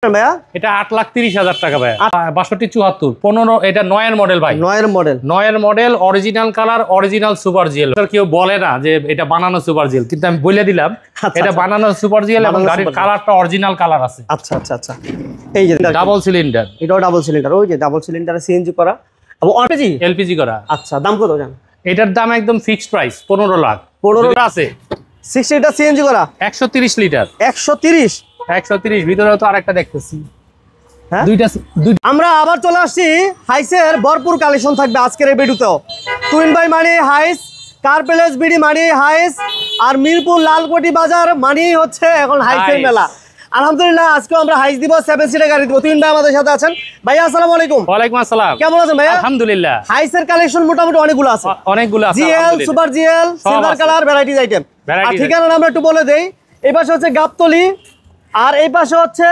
ভাইয়া এটা 8,30,000 টাকা ভাইয়া। 6274 15 এটা 9 এর মডেল ভাই। 9 এর model original colour original super GL. কেউ বলে না যে এটা বানানো সুপার জিএল, কিন্তু আমি বলে দিলাম এটা বানানো সুপার জিএল এবং গাড়ির কালারটা অরিজিনাল কালার আছে। আচ্ছা আচ্ছা আচ্ছা, এই যে ডাবল সিলিন্ডার, এটাও ডাবল সিলিন্ডার, ওই যে ডাবল সিলিন্ডারে সিএনজি করা এবং এলপিজি করা। আচ্ছা, দাম কত জান? এটার দাম একদম ফিক্সড প্রাইস 15 লাখ। 15 আছে 60 এটা সিএনজি করা 130 লিটার। 130 ভিতরেও তো আরেকটা দেখতেছি। হ্যাঁ, দুইটা। আমরা আবার চলে আসছি হাইসের ভরপুর কালেকশন থাকবে আজকের এই ভিডিওতেও। টুইন বাই মানি হাইস, কার প্যালেস বিডি মানি হাইস, আর মিরপুর লালকোটি বাজার মানি হচ্ছে এখন হাইসের মেলা। আলহামদুলিল্লাহ আজকেও আমরা হাইস দিব, 7 সিটের গাড়ি দিব। টুইন ভাই আমাদের সাথে আছেন। ভাইয়া আসসালামু আলাইকুম। ওয়ালাইকুম আসসালাম। কেমন আছেন ভাইয়া? আলহামদুলিল্লাহ। হাইসের কালেকশন মোটামুটি অনেকগুলো আছে, GL, super GL, silver colour, varieties item. আর ঠিকানা আমরা একটু বলে দেই, এই পাশে হচ্ছে গাবতলী আর এই পাশে হচ্ছে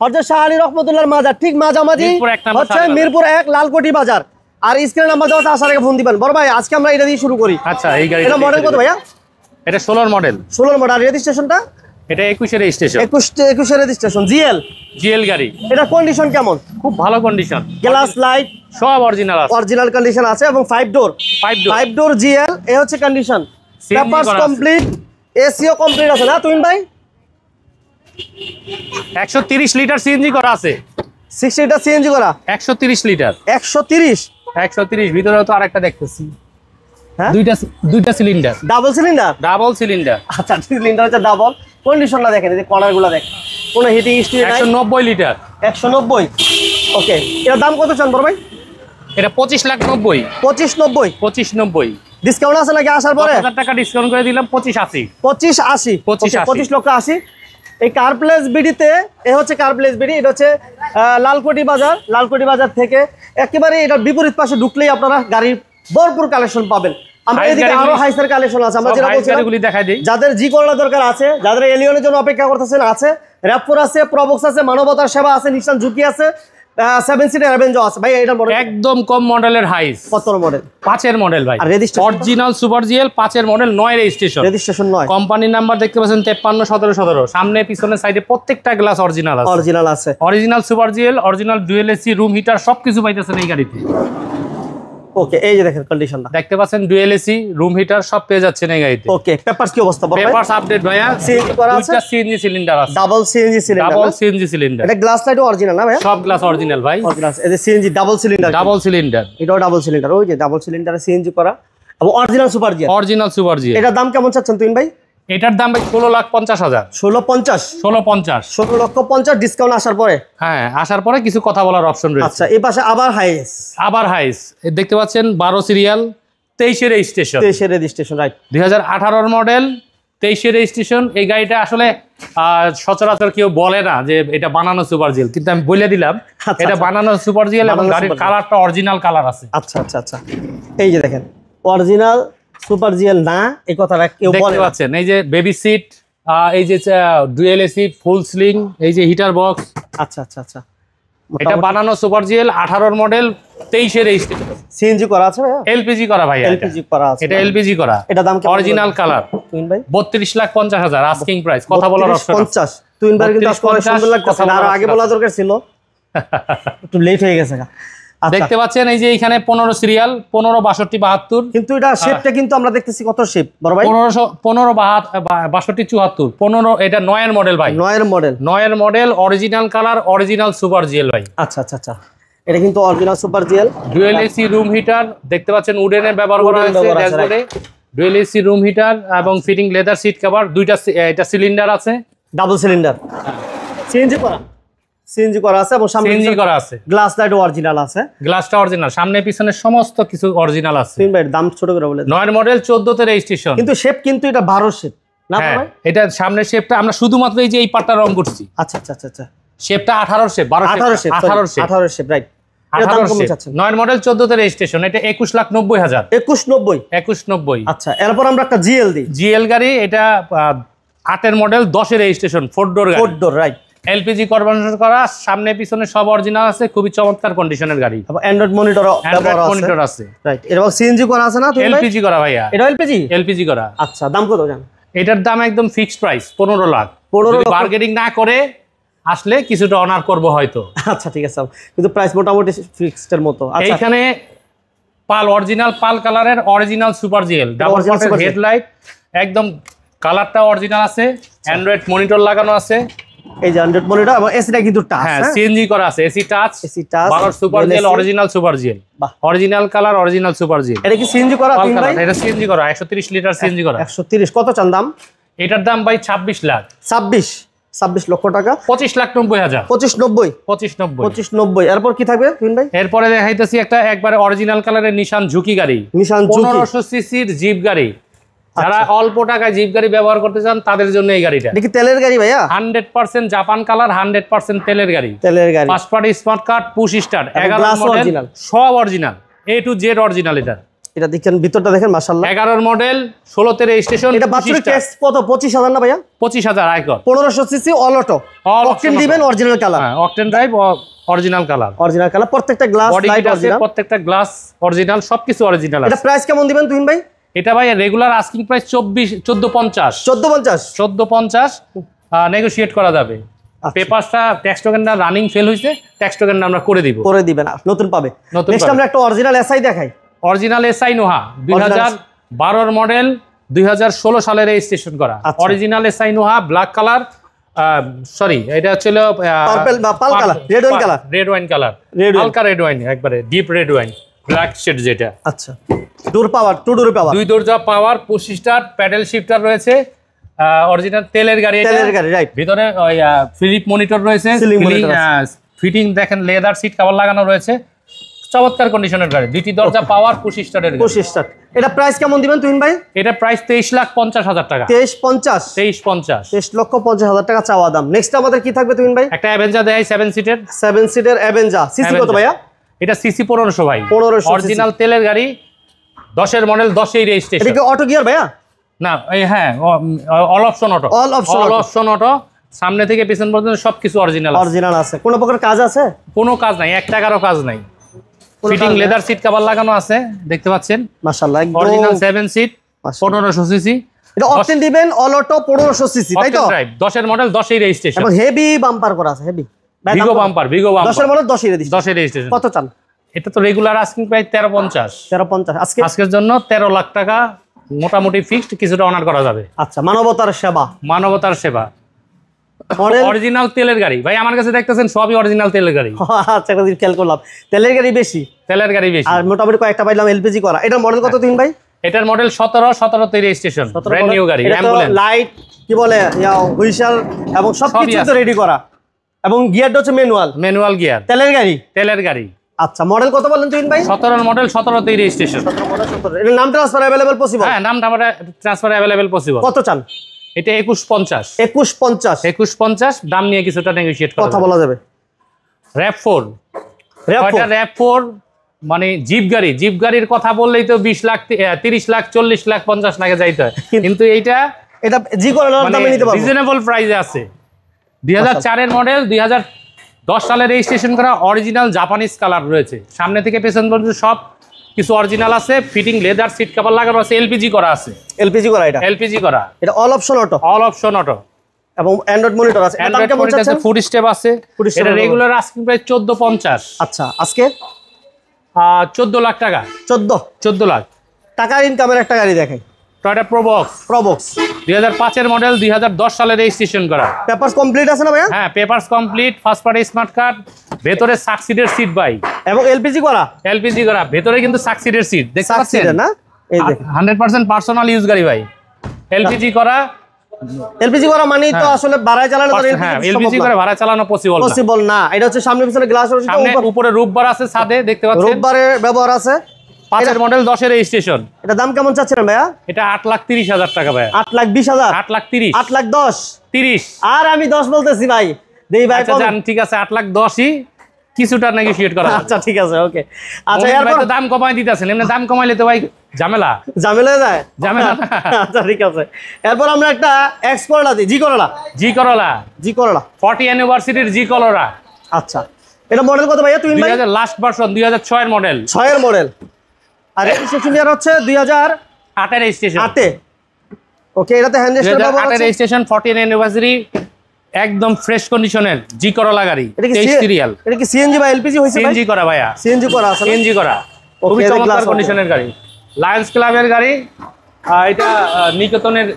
হযরত শাহ আলী রহমাতুল্লাহর মাজার, ঠিক মাঝামাঝি হচ্ছে মিরপুর 1 লালকোটি বাজার। আর স্ক্রিনে নাম্বার দেওয়া আছে, আসার আগে ফোন দিবেন। বড় ভাই আজকে আমরা এটা দিয়ে শুরু করি। আচ্ছা, এই গাড়ি এটা মডেল কত ভাইয়া? এটা 16 মডেল। 16 মডেল। রেজিস্ট্রেশনটা এটা 21 এর রেজিস্ট্রেশন। 21 এর রেজিস্ট্রেশন। জিএল গাড়ি। এটা কন্ডিশন কেমন? খুব ভালো কন্ডিশন, গ্লাস লাইট সব অরিজিনাল আছে, অরিজিনাল কন্ডিশন আছে এবং 5 ডোর জিএল এই হচ্ছে condition. Papers complete, SEO complete আছে না তুইন ভাই? 130 লিটার সিএনজি করা আছে। 60 লিটার সিএনজি করা 130 লিটার। 130 ভিতরেও তো আরেকটা দেখতেছি। হ্যাঁ, দুইটা সিলিন্ডার, ডাবল সিলিন্ডার। আচ্ছা, সিলিন্ডার হচ্ছে ডাবল। কন্ডিশনটা দেখেন, এই যে কর্নারগুলো দেখেন, কোনো হিটিং হিস্ট্রি নাই। 190 লিটার। 190। ওকে, এর দাম কত চান বড় ভাই? এটা 25,90,000। 25,90 ডিসকাউন্ট আছে নাকি আসার পরে? 1000 টাকা ডিসকাউন্ট করে দিলাম, 25,80। 25,80। এই কার প্লেস বিডিতে এ হচ্ছে কার প্লেস বিডি, এটা হচ্ছে লালকোটি বাজার থেকে একেবারে এটা বিপরীত পাশে ঢুকলেই আপনারা গাড়ির ভরপুর কালেকশন পাবেন। আমরা এদিকে আরো হাইসের কালেকশন আছে, আমরা যেটা বলছিলাম দেখাই দেই। যাদের জি করলা দরকার আছে, যাদের এলিয়নের জন্য অপেক্ষা করতেছেন আছে, র‍্যাপ4 আছে, প্রবক্স আছে, মানবতার সেবা আছে, নিশান ঝুঁকি আছে, 7 সিটের অ্যাভেঞ্জো আছে। ভাই এটা মডেল একদম কম মডেলের হাইস। কত মডেল? 5 এর মডেল ভাই। আর রেজিস্ট্রেশন অরিজিনাল সুপার জিএল 5 এর মডেল, 9 রেজিস্ট্রেশন 9। কোম্পানির নাম্বার দেখতে পাচ্ছেন 53 17 17। সামনে পিছনে সাইডে প্রত্যেকটা গ্লাস অরিজিনাল আছে। Original super GL, original dual AC, room heater সবকিছু পাইতেছেন এই গাড়িতে। ওকে, এই যে দেখেন কন্ডিশনটা দেখতে পাচ্ছেন, ডুয়েল এসি, রুম হিটার সব পেয়ে যাচ্ছেন এই গাড়িতে। ওকে, পেপারস কি অবস্থা বড় ভাই? পেপারস আপডেট ভাইয়া। সিএনজি করা আছে, দুইটা সিএনজি সিলিন্ডার আছে, ডাবল সিএনজি সিলিন্ডার। এটা গ্লাস লাইট অরিজিনাল না ভাই? সব গ্লাস অরিজিনাল ভাই। এই যে সিএনজি ডাবল সিলিন্ডার। এটাও ডাবল সিলিন্ডার, ওই যে ডাবল সিলিন্ডারে সিএনজি করা এবং অরিজিনাল সুপার জিএল। এটার দাম কেমন চাচ্ছেন তুইন ভাই? এটার দাম ভাই 16,50,000। 16,50 ডিসকাউন্ট আসার পরে? হ্যাঁ, আসার পরে কিছু কথা বলার অপশন রয়েছে। আচ্ছা, এই পাশে আবার হাইস দেখতে পাচ্ছেন, 12 সিরিয়াল, 23 এর রেজিস্ট্রেশন রাইট। 2018 মডেল, 23 এর রেজিস্ট্রেশন। এই গাড়িটা আসলে সচরাচর কেউ বলে না যে এটা বানানো সুপার জিএল, কিন্তু আমি বলে দিলাম এটা বানানো সুপার জিএল এবং গাড়ির কালারটা অরিজিনাল কালার আছে। আচ্ছা, এই যে দেখেন অরিজিনাল সুপার জিএল না, এই কথাটা কেউ বলে। দেখতে পাচ্ছেন এই যে বেবি সিট, এই যে ডুয়েল এসি, ফুল স্লিং, এই যে হিটার বক্স। আচ্ছা, এটা বানানো সুপার জিএল 18 মডেল, 23 এর রেজিস্ট্রেশন। সিএনজি করা আছে ভাই? এলপিজি করা ভাই। এটা এলপিজি করা। এটা দাম কেমন? অরিজিনাল কালার তুইন ভাই 32,50,000 আস্কিং প্রাইস। কথা বলার অপশন 50। তুইন ভাই কিন্তু আজকে অনেক সুন্দর লাগতেছে, আর আগে বলা দরকার ছিল, একটু লেট হয়ে গেছে। দেখতে পাচ্ছেন এই যে এখানে 15 সিরিয়াল, 15 62 72। কিন্তু এটা শেপটা কিন্তু আমরা দেখতেছি কত শেপ বড় ভাই? 15 62 74 15। এটা 9 এর মডেল ভাই। 9 এর model, original colour, original super GL ভাই। আচ্ছা, এটা কিন্তু original super GL. Dual AC, room heater দেখতে পাচ্ছেন, উডেনের ব্যবহার করা হয়েছে ড্যাশবোর্ডে। ডুয়েল এসি, রুম হিটার এবং ফিটিং লেদার সিট কভার। দুইটা এটা সিলিন্ডার আছে, ডাবল সিলিন্ডার। সিএনজি করা আছে এবং সামনে সিএনজি করা আছে। গ্লাস লাইট অরিজিনাল আছে, গ্লাসটা অরিজিনাল, সামনে পিছনে সমস্ত কিছু অরিজিনাল আছে। তিন ভাই দাম ছোট করে বলে 9 মডেল 14 তে রেজিস্ট্রেশন। কিন্তু শেপ কিন্তু এটা 12 শেপ না ভাই? এটা সামনের শেপটা আমরা শুধুমাত্র এই যে এই পাটটা রং করছি। আচ্ছা, শেপটা 18 শেপ, 18 শেপ রাইট। এটা দাম কত চাচ্ছেন? 9 মডেল 14 তে রেজিস্ট্রেশন। এটা 21,90,000। 21,90। আচ্ছা, এরপর আমরা একটা জিএল দিই। জিএল গাড়ি, এটা 8 এর মডেল, 10 এর রেজিস্ট্রেশন, 4 ডোর গাড়ি। 4 ডোর রাইট। এলপিজি কনভার্সন করা, সামনে পিছনে সব অরিজিনাল আছে, খুবই চমৎকার কন্ডিশনের গাড়ি। অ্যান্ড্রয়েড মনিটর আছে রাইট। এরপর সিএনজি করা আছে না? এলপিজি করা ভাইয়া। এটা এলপিজি করা। আচ্ছা, দাম কত জান? এটার দাম একদম ফিক্সড প্রাইস 15 লাখ। 15 বার্গেনিং না করে আসলে কিছুটা অনার করব হয়তো। আচ্ছা ঠিক আছে, কিন্তু প্রাইস মোটামুটি ফিক্সড এর মতো। আচ্ছা এইখানে পাল অরিজিনাল পাল কালারের অরিজিনাল সুপার জিএল ডাবল পটের হেডলাইট, একদম কালারটা অরিজিনাল আছে, অ্যান্ড্রয়েড মনিটর লাগানো আছে, এই যে অ্যান্ড্রয়েড মনিটর এবং এসিটা কিন্তু টাচ, হ্যাঁ সিএনজি করা আছে, AC touch 12 super GL original super GL, original colour original super GL. এটা কি সিএনজি করা? এটা সিএনজি করা 130 লিটার সিএনজি করা। 130 কত চান দাম? এটার দাম ভাই 26 লাখ। 26 লক্ষ টাকা, 25,90,000। 25,90 এরপর কি থাকবে তুহিন ভাই? এরপরে দেখাইতেছি একটা একবারে অরিজিনাল কালারের নিশান ঝুঁকি গাড়ি, নিশান ঝুঁকি 1500 সিসির জিপ গাড়ি। যারা অল্প টাকায় জিপ গাড়ি ব্যবহার করতে চান তাদের জন্য এই গাড়িটা। দেখি তেলের গাড়ি ভাইয়া, 100% জাপান কালার, 100% তেলের গাড়ি। First party smart card, push start, 11 model, সব original, A to Z original. এটা দেখেন ভিতরটা দেখেন মাশাআল্লাহ। 11 মডেল, 16 তে রেজিস্ট্রেশন। এটা বাছুর ট্যাক্স কত? 25,000 না ভাইয়া? 25,000 আয়কর। 1500 সিসি অল অটো, অকটেন দিবেন অরিজিনাল কালার। হ্যাঁ অকটেন ড্রাইভ অরিজিনাল কালার, প্রত্যেকটা গ্লাস লাইট অরিজিনাল, প্রত্যেকটা গ্লাস অরিজিনাল, সবকিছু অরিজিনাল আছে। এটা প্রাইস কেমন দিবেন তুহিন ভাই? এটা ভাই রেগুলার আস্কিং প্রাইস 1450 নেগোশিয়েট করা যাবে। পেপারসটা ট্যাক্স টোকেনটা রানিং ফেল হইছে, ট্যাক্স টোকেনটা আমরা করে দিবেন, নতুন পাবে। নেক্সট আমরা একটা অরিজিনাল এসআই দেখাই। অরিজিনাল এসআই নোহা 2012 মডেল, 2016 সালে রেজিস্ট্রেশন করা original SI Noah, black colour, sorry এটা হচ্ছিল পার্পল বা pearl colour, red wine colour, হালকা রেড ওয়াইন, একবারে deep red wine, black shade যেটা। আচ্ছা ডোর পাওয়ার, দুই দরজা power, push start, paddle shifter রয়েছে, অরিজিনাল তেলের গাড়ি, রাইট। ভিতরে ওই ফিলিপ মনিটর রয়েছে, ফিটিং দেখেন, লেদার সিট কভার লাগানো রয়েছে, চমৎকার কন্ডিশনের গাড়ি। দুইটি দরজা পাওয়ার, পুশ স্টার্টের গাড়ি। এটা প্রাইস কেমন দিবেন তুহিন ভাই? এটা প্রাইস 23,50,000 টাকা। 23,50,000 টাকা চাওয়া দাম। নেক্সট আমাদের কি থাকবে তুহিন ভাই? একটা অ্যাভেঞ্জার দেখাই, 7 সিটের অ্যাভেঞ্জার। সিসি কত ভাইয়া? এটা সিসি 1500 ভাই, অরিজিনাল তেলের গাড়ি, 10 মডেল, 10 এই রেজিস্ট্রেশন। এটা কি অটো গিয়ার ভাইয়া? না হ্যাঁ অল অপশন অটো, সামনে থেকে পেছন পর্যন্ত সবকিছু অরিজিনাল আছে। কোনো প্রকার কাজ আছে? কোনো কাজ নাই, 1 টাকারও কাজ নাই। ফিটিং লেদার সিট কভার লাগানো আছে, দেখতে পাচ্ছেন মাশাআল্লাহ, অরিজিনাল 7 সিট, 1500 সিসি। এটা অকটেন দিবেন অল অটো, 1500 সিসি, তাই তো? 10 মডেল, 10 এই রেজিস্ট্রেশন, এবং হেভি বাম্পার করা আছে, হেভি ভিগো বাম্পার 10 মডেল, 10 এই রেজিস্ট্রেশন। কত চান? এটা তো রেগুলার আস্কিং প্রাইস 1350। আজকের জন্য 13 লাখ টাকা মোটামুটি ফিক্সড, কিছুটা অনার করা যাবে। আচ্ছা মানবতার সেবা অরিজিনাল তেলের গাড়ি ভাই, আমার কাছে দেখতেছেন সবই অরিজিনাল তেলের গাড়ি। আচ্ছা একটা খেয়াল করলাম, তেলের গাড়ি বেশি আর মোটামুটি কয়েকটা পাইলাম এলপিজি করা। এটার মডেল কত দিন ভাই? এটার মডেল 17 তে রেজিস্ট্রেশন, ব্র্যান্ড নিউ গাড়ি, অ্যাম্বুলেন্স, লাইট কি বলে হুইসেল এবং সবকিছু তো রেডি করা, এবং গিয়ারটা হচ্ছে ম্যানুয়াল গিয়ার, তেলের গাড়ি। আচ্ছা মডেল কত বলেন তুহিন ভাই? 17 মডেল, 17 তে রেজিস্ট্রেশন। এর নাম ট্রান্সফার अवेलेबल পসিবল? হ্যাঁ নাম ট্রান্সফার अवेलेबल পসিবল। কত চান? এটা 2150 দাম নিয়ে কিছুটা নেগোশিয়েট কথা বলা যাবে। র‍্যাপ4 মানে জিপ গাড়ির কথা বললেই তো 20 লাখ, 30 লাখ, 40 লাখ, 50 লাখে যাইতে হয়, কিন্তু এটা জি করলার দামে নিতে পারবো, রিজনেবল প্রাইসে আছে। 2004 এর মডেল, 2010 সালে রেজিস্ট্রেশন করা, অরিজিনাল জাপানিজ কালার রয়েছে, সামনে থেকে পেছন পর্যন্ত সব কিছু অরিজিনাল আছে, ফিটিং লেদার সিট কভার লাগানো আছে, এলপিজি করা আছে। এটা অল অপশন অটো এবং অ্যান্ড্রয়েড মনিটর আছে। এটা কেমন আছে? ফুড স্টেপ আছে। এটা রেগুলার আস্কিং প্রাইস 1450। আচ্ছা আজকে 14 লাখ টাকা। 14 লাখ টাকার ইনকামের একটা গাড়ি দেখাই, টয়োটা প্রবক্স 2005 এর মডেল, 2010 সালে রেজিস্ট্রেশন করা। পেপারস কমপ্লিট আছে না ভাইয়া? হ্যাঁ papers complete, first party smart card, ভেতরে সাকসিডের সিট ভাই, এবং এলপিজি করা, ভেতরে কিন্তু সাকসিডের সিট দেখতে পাচ্ছেন না? এই দেখেন 100% পার্সোনাল ইউজ গাড়ি ভাই, এলপিজি করা মানে তো আসলে ভাড়ায় চালানো, হ্যাঁ এলপিজি করে ভাড়া চালানো পসিবল না। এটা হচ্ছে সামনে পিছনে গ্লাস, সামনে উপরে রূপবার আছে, ছাদে দেখতে পাচ্ছেন রূপবারের ব্যবহার আছে। 5 এর মডেল, 10 এর রেজিস্ট্রেশন। এটা দাম কেমন চাচ্ছেন ভাইয়া? এটা 8,30,000 টাকা ভাই। 8,20,000, 8,30,000, 8,10,30 আর আমি 10 বলতেছি ভাই, দেই ভাই। আচ্ছা জান, ঠিক আছে 8,10,000ই, কিছুটা নেগোশিয়েট করা। আচ্ছা ঠিক আছে, ওকে। আচ্ছা এরপর তো দাম কমাই দিতেছেন, এমনি দাম কমাইলে তো ভাই ঝামেলা যায়। আচ্ছা ঠিক আছে, এরপর আমরা একটা এক্স করলা দিই, জি করলা 40 অ্যানিভার্সারির জি করলা। আচ্ছা এটা মডেল কত ভাইয়া? 2000 লাস্ট ভার্সন, 2006 এর মডেল, আর রেজিস্ট্রেশন ইয়ার হচ্ছে 2008 এর রেজিস্ট্রেশন। ওকে, এটাতে হ্যান্ড রেজিস্টার ব্যবহার আছে, 2008 এর রেজিস্ট্রেশন, 40 অ্যানিভার্সারি, একদম ফ্রেশ কন্ডিশনের জি করলা গাড়ি 23 সিরিয়াল। এটা কি সিএনজি বা এলপিজি হইছে ভাই? সিএনজি করা ভাইয়া, সিএনজি করা আছে, সিএনজি করা, খুবই চমৎকার কন্ডিশনের গাড়ি। লায়ন্স ক্লাবের গাড়ি। এটা নিকেতনের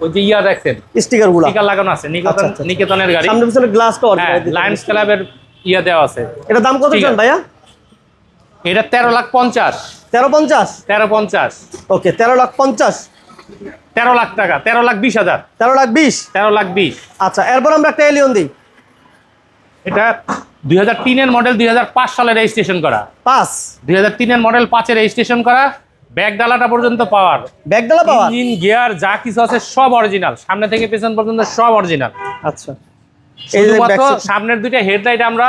ওই যে ইয়া দেখছেন স্টিকারগুলো, স্টিকার লাগানো আছে, নিকেতনের গাড়ি। সামনে পিছনে গ্লাসটা অরিজিনাল, লায়ন্স ক্লাবের ইয়া দেওয়া আছে। এটা দাম কত জান ভাইয়া? এটা 13,50,000। 1350? 1350। ওকে, 13,50,000। 13 লাখ টাকা, 13,20,000। 13,20,000? 13,20,000। আচ্ছা, এরপর আমরা একটা এলিয়ন দিই। এটা 2003 এর মডেল, 2005 সালে রেজিস্ট্রেশন করা। 5 2003 এর মডেল, 5 এ রেজিস্ট্রেশন করা। ব্যাক ডালাটা পর্যন্ত পাওয়ার, ব্যাকডালা পাওয়ার, ইঞ্জিন গিয়ার যা কিছু আছে সব অরিজিনাল, সামনে থেকে পেছন পর্যন্ত সব অরিজিনাল। আচ্ছা, শুধুমাত্র সামনের দুইটা হেডলাইট আমরা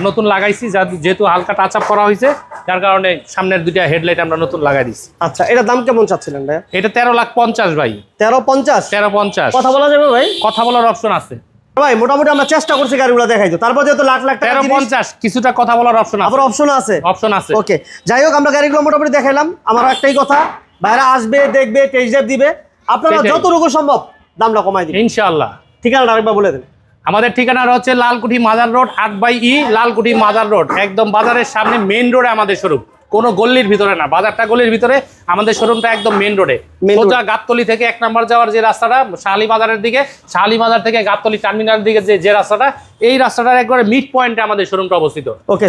নতুন লাগাইছি, যেহেতু হালকা টাচ আপ করা হয়েছে, যার কারণে সামনের দুইটা হেডলাইট আমরা নতুন লাগাই দিচ্ছি। আচ্ছা, এটা দাম কেমন চাচ্ছিলেন ভাই? এটা 13,50,000 ভাই। 1350? 1350। কথা বলা যাবে ভাই? কথা বলার অপশন আছে ভাই, মোটামুটি আমরা চেষ্টা করছি গাড়িগুলো দেখাইতো, তারপর যেহেতু লাখ লাখ টাকা 1350, কিছুটা কথা বলার অপশন আছে, আবার অপশন আছে, অপশন আছে। ওকে, যাই হোক, আমরা গাড়িগুলো মোটামুটি দেখাইলাম। আমার একটাই কথা, ভাইরা আসবে, দেখবে, টেস্ট ড্রাইভ দিবে, আপনারা যতটুকু সম্ভব দামটা কমাই দিবেন ইনশাআল্লাহ। ঠিকানাটা আরেকবার বলে দেন। আমাদের ঠিকানা হচ্ছে লালকুঠি মাজার রোড, 8/E লালকুঠি মাজার রোড, একদম বাজারের সামনে মেইন রোডে আমাদের শোরুম, কোনো গল্লির ভিতরে না, বাজারটা গলির ভিতরে, আমাদের শোরুমটা একদম মেইন রোডে। সোজা গাবতলী থেকে 1 নম্বর যাওয়ার যে রাস্তাটা শাহালি বাজারের দিকে, শাহালি বাজার থেকে গাবতলী টার্মিনাল দিকে যে রাস্তাটা, এই রাস্তাটার একবারে মিড পয়েন্টে আমাদের শোরুমটা অবস্থিত। ওকে,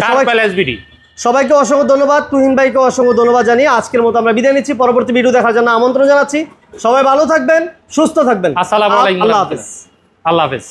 এসবিডি। সবাইকে অসংখ্য ধন্যবাদ, তুহিন ভাইকে অসংখ্য ধন্যবাদ জানিয়ে আজকের মতো আমরা বিদায় নিচ্ছি। পরবর্তী ভিডিও দেখার জন্য আমন্ত্রণ জানাচ্ছি। সবাই ভালো থাকবেন, সুস্থ থাকবেন। আসসালামু আলাইকুম। আল্লাহ হাফেজ। আল্লাহ হাফেজ।